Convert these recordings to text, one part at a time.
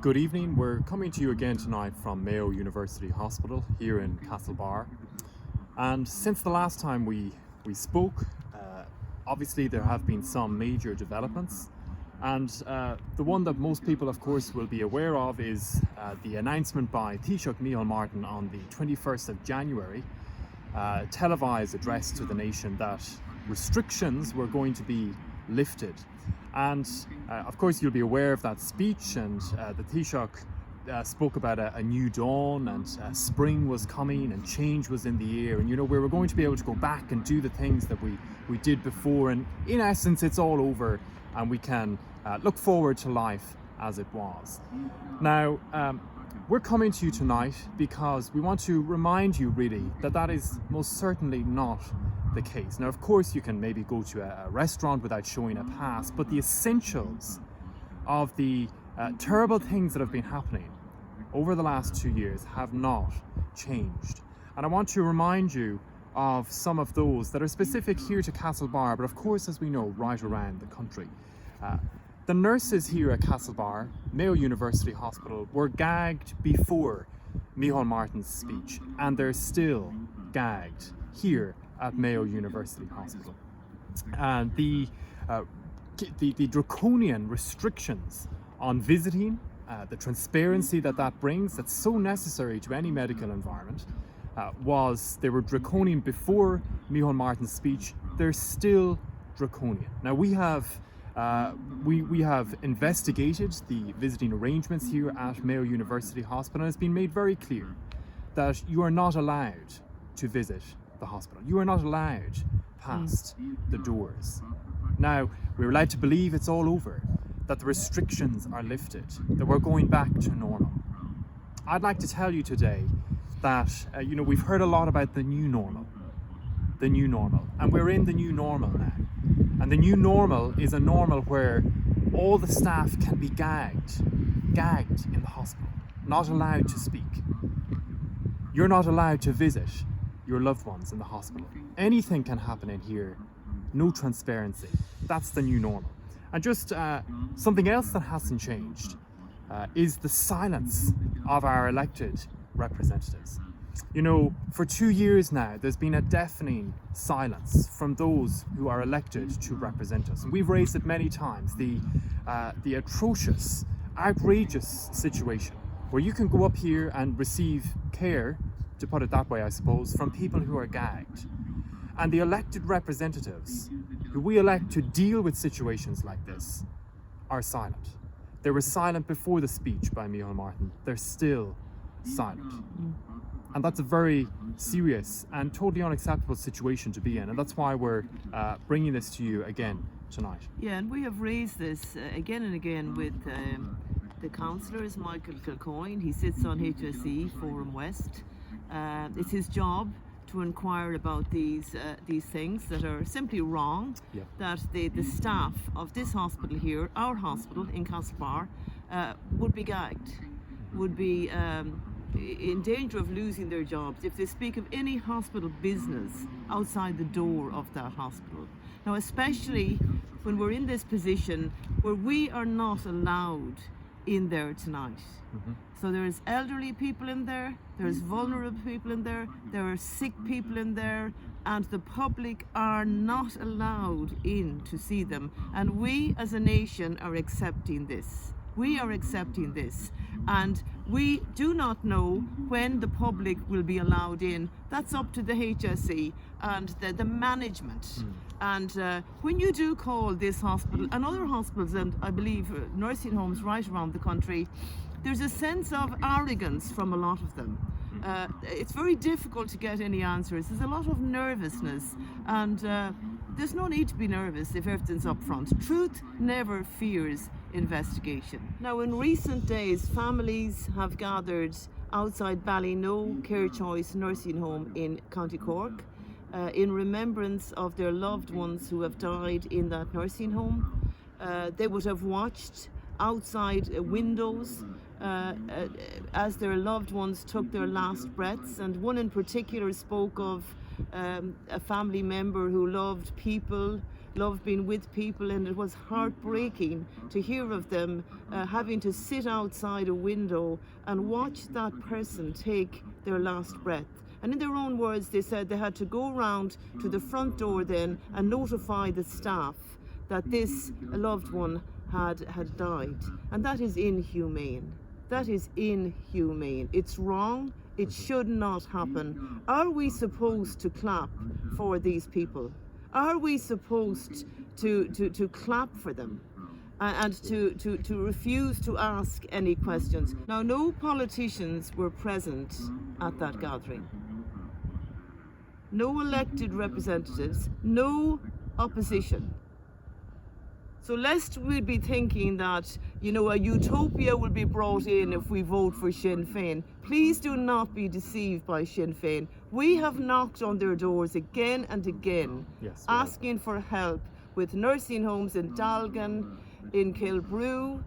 Good evening. We're coming to you again tonight from Mayo University Hospital here in Castlebar. And since the last time we spoke, obviously there have been some major developments. And the one that most people, of course, will be aware of is the announcement by Taoiseach Micheál Martin on the 21st of January, televised address to the nation that restrictions were going to be lifted. And of course you'll be aware of that speech, and the Taoiseach spoke about a new dawn, and spring was coming and change was in the air, and we were going to be able to go back and do the things that we did before, and in essence it's all over and we can look forward to life as it was. Now we're coming to you tonight because we want to remind you really that is most certainly not the case. Now, of course, you can maybe go to a restaurant without showing a pass, but the essentials of the terrible things that have been happening over the last 2 years have not changed. And I want to remind you of some of those that are specific here to Castlebar, but of course, as we know, right around the country. The nurses here at Castlebar, Mayo University Hospital, were gagged before Micheál Martin's speech, and they're still gagged here at Mayo University Hospital. And the draconian restrictions on visiting, the transparency that brings, that's so necessary to any medical environment, they were draconian before Micheál Martin's speech. They're still draconian. Now we have investigated the visiting arrangements here at Mayo University Hospital, and it's been made very clear that you are not allowed to visit the hospital. You are not allowed past the doors. Now, we're allowed to believe it's all over, that the restrictions are lifted, that we're going back to normal. I'd like to tell you today that, we've heard a lot about the new normal, and we're in the new normal now. And the new normal is a normal where all the staff can be gagged in the hospital, not allowed to speak. You're not allowed to visit your loved ones in the hospital. Anything can happen in here. No transparency. That's the new normal. And just something else that hasn't changed is the silence of our elected representatives. For 2 years now, there's been a deafening silence from those who are elected to represent us. And we've raised it many times, the atrocious, outrageous situation where you can go up here and receive care, to put it that way, I suppose, from people who are gagged. And the elected representatives who we elect to deal with situations like this are silent. They were silent before the speech by Micheál Martin. They're still silent. And that's a very serious and totally unacceptable situation to be in. And that's why we're bringing this to you again tonight. Yeah, and we have raised this again and again with the councillors, Michael Kilcoyne. He sits on HSE Forum West. It's his job to inquire about these things that are simply wrong, that the staff of this hospital here, our hospital in Castlebar, would be gagged, would be in danger of losing their jobs if they speak of any hospital business outside the door of that hospital. Now, especially when we're in this position where we are not allowed in there tonight. So there's elderly people in there, there's vulnerable people in there, there are sick people in there, and the public are not allowed in to see them. And we as a nation are accepting this. We are accepting this. And we do not know when the public will be allowed in. That's up to the HSE and the management. And when you do call this hospital and other hospitals, and I believe nursing homes right around the country, there's a sense of arrogance from a lot of them. It's very difficult to get any answers. There's a lot of nervousness, and there's no need to be nervous if everything's up front. Truth never fears investigation. Now, in recent days, families have gathered outside Ballyknoe Care Choice Nursing Home in County Cork in remembrance of their loved ones who have died in that nursing home. They would have watched outside windows as their loved ones took their last breaths, and one in particular spoke of a family member who loved people, Love being with people, and it was heartbreaking to hear of them having to sit outside a window and watch that person take their last breath. And in their own words, they said they had to go around to the front door then and notify the staff that this loved one had died. And that is inhumane. That is inhumane. It's wrong. It should not happen. Are we supposed to clap for these people? Are we supposed to clap for them and to refuse to ask any questions? Now, no politicians were present at that gathering. No elected representatives, no opposition. So lest we'd be thinking that, a utopia will be brought in if we vote for Sinn Féin, please do not be deceived by Sinn Féin. We have knocked on their doors again and again, asking for help with nursing homes in Dalgan, in Kilbrew,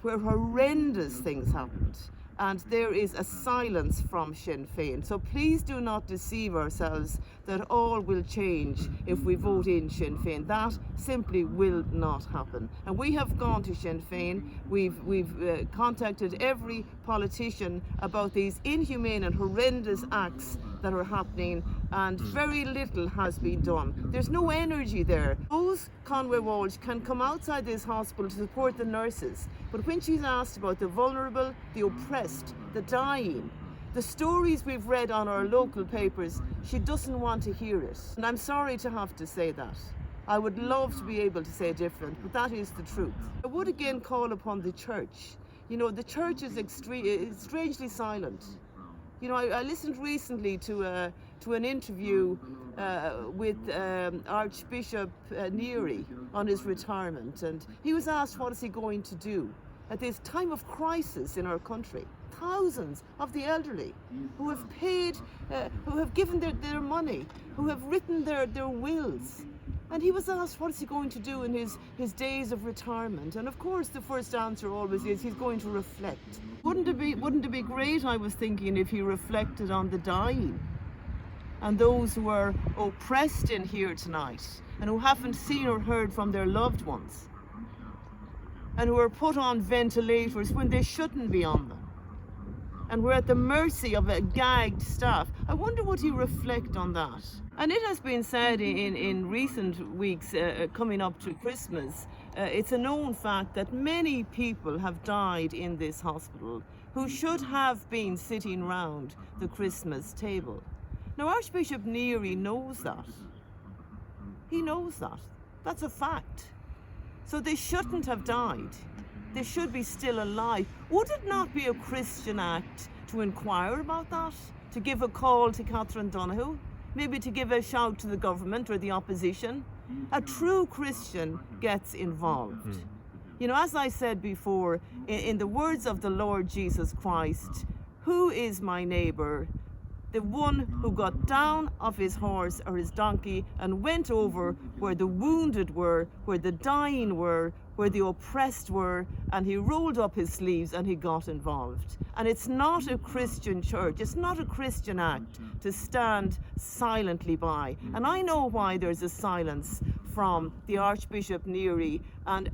where horrendous things happened. And there is a silence from Sinn Féin. So please do not deceive ourselves that all will change if we vote in Sinn Féin. That simply will not happen. And we have gone to Sinn Féin. We've contacted every politician about these inhumane and horrendous acts that are happening, and very little has been done. There's no energy there. Rose Conway Walsh can come outside this hospital to support the nurses, but when she's asked about the vulnerable, the oppressed, the dying, the stories we've read on our local papers, she doesn't want to hear it. And I'm sorry to have to say that. I would love to be able to say different, but that is the truth. I would again call upon the church. The church is strangely silent. I listened recently to an interview with Archbishop Neary on his retirement, and he was asked what is he going to do at this time of crisis in our country. Thousands of the elderly who have paid, who have given their money, who have written their wills. And he was asked what is he going to do in his days of retirement. And of course the first answer always is he's going to reflect. Wouldn't it be great, I was thinking, if he reflected on the dying and those who are oppressed in here tonight and who haven't seen or heard from their loved ones and who are put on ventilators when they shouldn't be on them. And we're at the mercy of a gagged staff. I wonder would he reflect on that? And it has been said in recent weeks coming up to Christmas, it's a known fact that many people have died in this hospital who should have been sitting round the Christmas table. Now Archbishop Neary knows that. He knows that. That's a fact. So they shouldn't have died. They should be still alive. Would it not be a Christian act to inquire about that? To give a call to Catherine Donoghue? Maybe to give a shout to the government or the opposition? A true Christian gets involved. As I said before, in the words of the Lord Jesus Christ, who is my neighbour? The one who got down off his horse or his donkey and went over where the wounded were, where the dying were, where the oppressed were, and he rolled up his sleeves and he got involved. And it's not a Christian church, it's not a Christian act to stand silently by. And I know why there's a silence from the Archbishop Neary and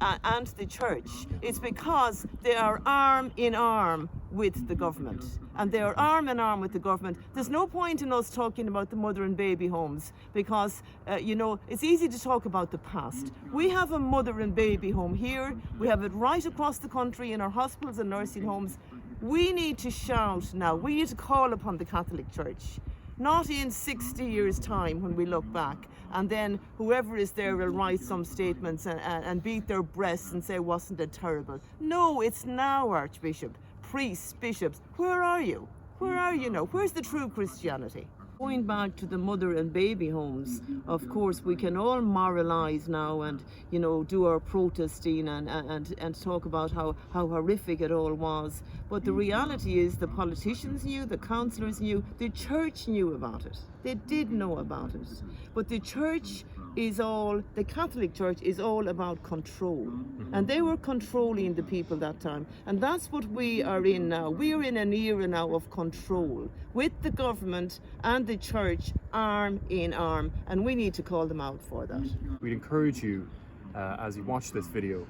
the church. It's because they are arm in arm with the government. And they are arm in arm with the government. There's no point in us talking about the mother and baby homes because, it's easy to talk about the past. We have a mother and baby home here. We have it right across the country in our hospitals and nursing homes. We need to shout now. We need to call upon the Catholic Church. Not in 60 years' time when we look back and then whoever is there will write some statements and beat their breasts and say, wasn't it terrible? No, it's now, Archbishop, priests, bishops. Where are you? Where are you now? Where's the true Christianity? Going back to the mother and baby homes, of course, we can all moralise now and, do our protesting and talk about how horrific it all was. But the reality is the politicians knew, the councillors knew, the church knew about it. They did know about it. But the church is all, the Catholic Church is all about control. And they were controlling the people that time. And that's what we are in now. We are in an era now of control with the government and the church arm in arm. And we need to call them out for that. We'd encourage you, as you watch this video,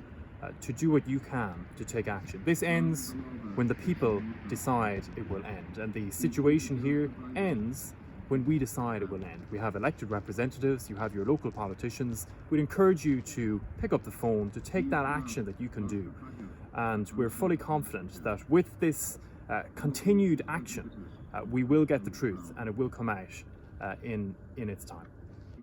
to do what you can to take action. This ends when the people decide it will end. And the situation here ends when we decide it will end. We have elected representatives, you have your local politicians. We'd encourage you to pick up the phone, to take that action that you can do. And we're fully confident that with this continued action, we will get the truth and it will come out in its time.